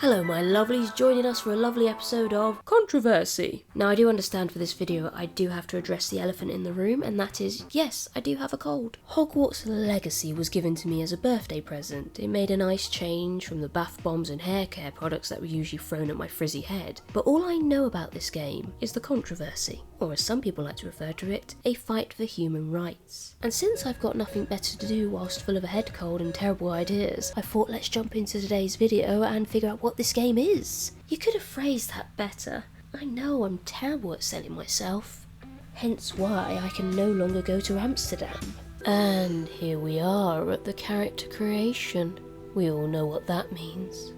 Hello my lovelies, joining us for a lovely episode of Controversy. Now I do understand for this video I do have to address the elephant in the room, and that is, yes, I do have a cold. Hogwarts Legacy was given to me as a birthday present. It made a nice change from the bath bombs and hair care products that were usually thrown at my frizzy head. But all I know about this game is the controversy, or as some people like to refer to it, a fight for human rights. And since I've got nothing better to do whilst full of a head cold and terrible ideas, I thought let's jump into today's video and figure out what this game is. You could have phrased that better. I know I'm terrible at selling myself. Hence why I can no longer go to Amsterdam. And here we are at the character creation. We all know what that means.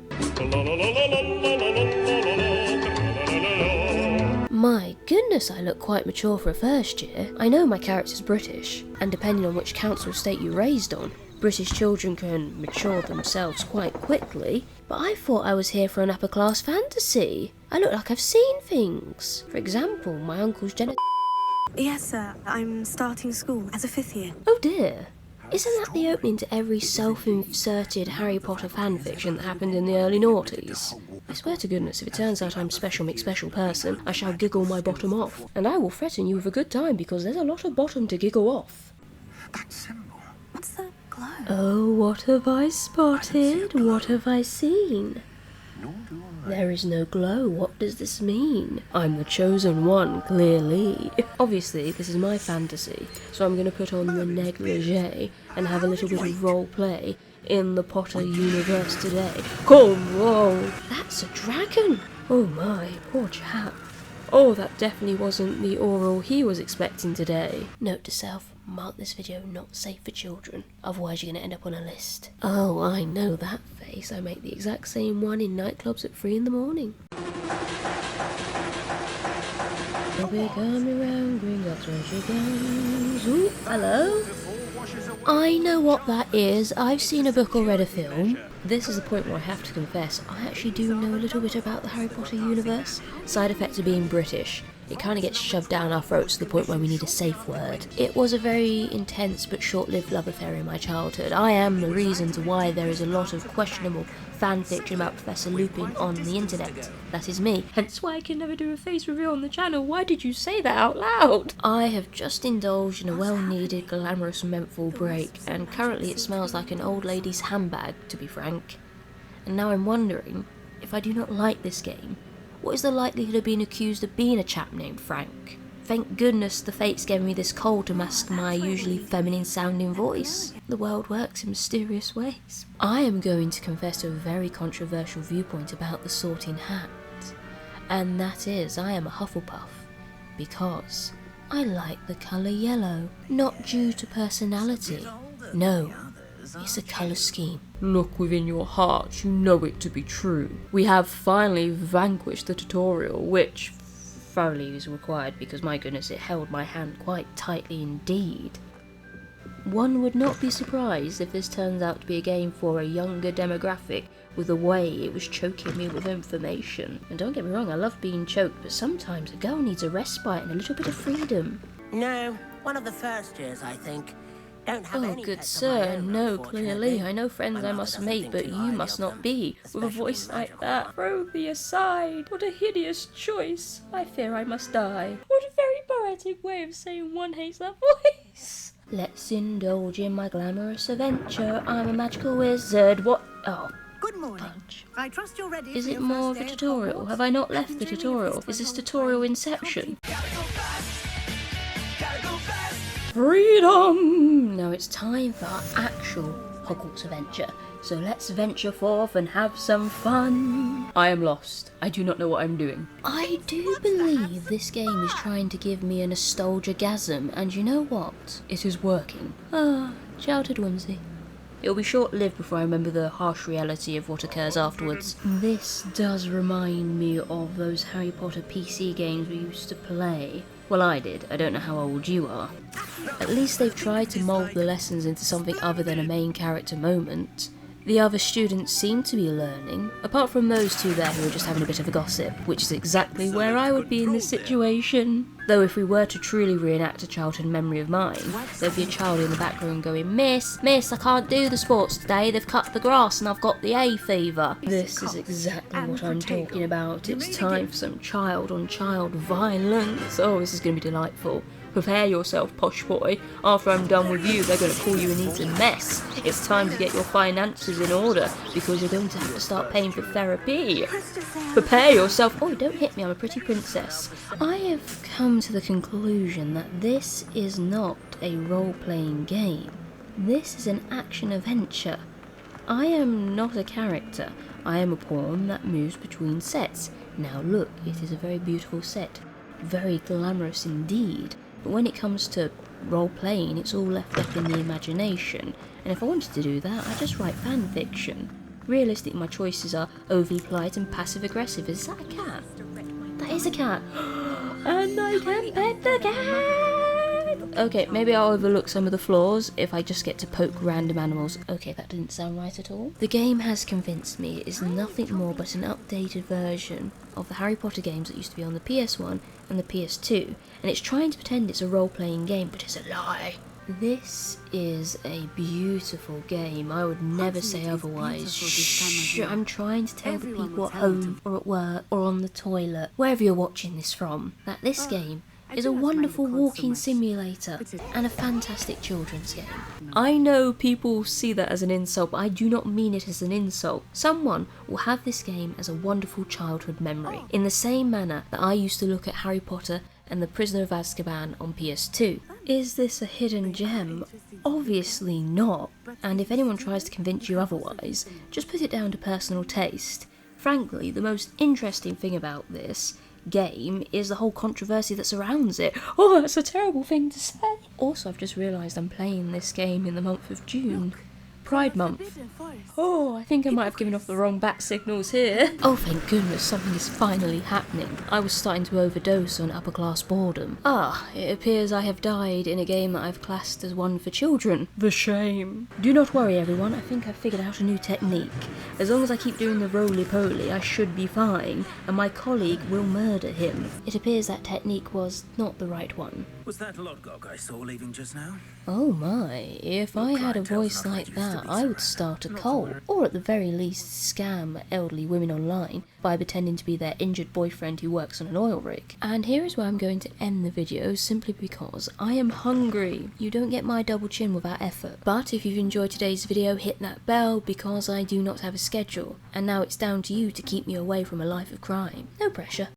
My goodness, I look quite mature for a first year. I know my character's British, and depending on which council estate you're raised on, British children can mature themselves quite quickly, but I thought I was here for an upper class fantasy. I look like I've seen things. For example, my uncle's Yes, sir. I'm starting school as a 5th year. Oh dear. Isn't that the opening to every self-inserted Harry Potter fanfiction that happened in the early noughties? I swear to goodness, if it turns out I'm Special McSpecial person, I shall giggle my bottom off. And I will threaten you with a good time because there's a lot of bottom to giggle off. That symbol. What's the glow? Oh, what have I spotted? What have I seen? There is no glow. What does this mean? I'm the chosen one, clearly. Obviously, this is my fantasy, so I'm going to put on the negligee and have a little bit of role play in the Potter universe today. Come on! That's a dragon! Oh my, poor chap. Oh, that definitely wasn't the oral he was expecting today. Note to self, mark this video not safe for children, otherwise you're going to end up on a list. Oh, I know that face. I make the exact same one in nightclubs at 3 in the morning. We're coming round, bring up treasure guns. Ooh, hello? I know what that is. I've seen a book or read a film. This is the point where I have to confess, I actually do know a little bit about the Harry Potter universe. Side effects of being British. It kind of gets shoved down our throats to the point where we need a safe word. It was a very intense but short-lived love affair in my childhood. I am the reason to why there is a lot of questionable fanfiction about Professor Lupin on the internet. That is me. Hence why I can never do a face reveal on the channel. Why did you say that out loud? I have just indulged in a well-needed glamorous menthol break, and currently it smells like an old lady's handbag, to be frank. And now I'm wondering, if I do not like this game, what is the likelihood of being accused of being a chap named Frank? Thank goodness the fates gave me this cold to mask my usually feminine sounding voice. The world works in mysterious ways. I am going to confess to a very controversial viewpoint about the Sorting Hat. And that is, I am a Hufflepuff. Because I like the colour yellow. Not due to personality. No, it's a colour scheme. Look within your heart, you know it to be true. We have finally vanquished the tutorial, which thoroughly is required because my goodness, it held my hand quite tightly indeed. One would not be surprised if this turns out to be a game for a younger demographic with the way it was choking me with information. And don't get me wrong, I love being choked, but sometimes a girl needs a respite and a little bit of freedom. No, one of the first years, I think. Don't have Oh, any good pets of my sir, own, no, unfortunately. clearly. I know friends I My must mother doesn't make, think but too you highly must of not them, be. With a especially voice my like daughter. that. Throw me aside. What a hideous choice. I fear I must die. What a very poetic way of saying one hates that voice. Let's indulge in my glamorous adventure. I'm a magical wizard. What? Oh. Good morning. Fudge. I trust you're ready Is for it your more of first a day at tutorial? Hogwarts? Have I not left the I've been dreaming of tutorial? this Is this for a long tutorial time. inception? Freedom! Now it's time for our actual Hogwarts adventure. So let's venture forth and have some fun. I am lost. I do not know what I'm doing. I do believe this game is trying to give me a nostalgia-gasm, and you know what? It is working. Ah, childhood whimsy. It'll be short-lived before I remember the harsh reality of what occurs afterwards. This does remind me of those Harry Potter PC games we used to play. Well, I did. I don't know how old you are. At least they've tried to mould the lessons into something other than a main character moment. The other students seem to be learning, apart from those two there who are just having a bit of a gossip, which is exactly where I would be in this situation. Though if we were to truly reenact a childhood memory of mine, there'd be a child in the back room going, Miss, I can't do the sports today, they've cut the grass and I've got the hay fever. This is exactly what I'm talking about. It's time for some child-on-child violence. Oh, this is going to be delightful. Prepare yourself, posh boy. After I'm done with you, they're going to call you an eaten mess. It's time to get your finances in order, because you're going to have to start paying for therapy. Prepare yourself. Oh, don't hit me, I'm a pretty princess. I have come to the conclusion that this is not a role-playing game. This is an action-adventure. I am not a character. I am a pawn that moves between sets. Now look, it is a very beautiful set. Very glamorous indeed. But when it comes to role-playing, it's all left up in the imagination. And if I wanted to do that, I just write fan fiction. Realistically, my choices are overly polite and passive-aggressive. Is that a cat? That is a cat. And I can pet the cat! Okay, maybe I'll overlook some of the flaws if I just get to poke random animals. Okay, that didn't sound right at all. The game has convinced me it is nothing more but an updated version of the Harry Potter games that used to be on the PS1 and the PS2, and it's trying to pretend it's a role-playing game, but it's a lie. This is a beautiful game. I would never say otherwise. Shh, I'm trying to tell the people at home or at work or on the toilet, wherever you're watching this from, that this game is a wonderful walking simulator and a fantastic children's game. I know people see that as an insult, but I do not mean it as an insult. Someone will have this game as a wonderful childhood memory, in the same manner that I used to look at Harry Potter and the Prisoner of Azkaban on PS2. Is this a hidden gem? Obviously not, and if anyone tries to convince you otherwise, just put it down to personal taste. Frankly, the most interesting thing about this game is the whole controversy that surrounds it. Oh, that's a terrible thing to say. Also, I've just realised I'm playing this game in the month of June. Pride Month. Oh, I think I might have given off the wrong bat signals here. Oh, thank goodness, something is finally happening. I was starting to overdose on upper-class boredom. Ah, it appears I have died in a game that I've classed as one for children. The shame. Do not worry, everyone, I think I've figured out a new technique. As long as I keep doing the roly-poly, I should be fine, and my colleague will murder him. It appears that technique was not the right one. Was that Lodgok I saw leaving just now? Oh my, if I had a voice like that, I would start a cult, or at the very least scam elderly women online by pretending to be their injured boyfriend who works on an oil rig. And here is where I'm going to end the video, simply because I am hungry. You don't get my double chin without effort. But if you've enjoyed today's video, hit that bell, because I do not have a schedule, and now it's down to you to keep me away from a life of crime. No pressure.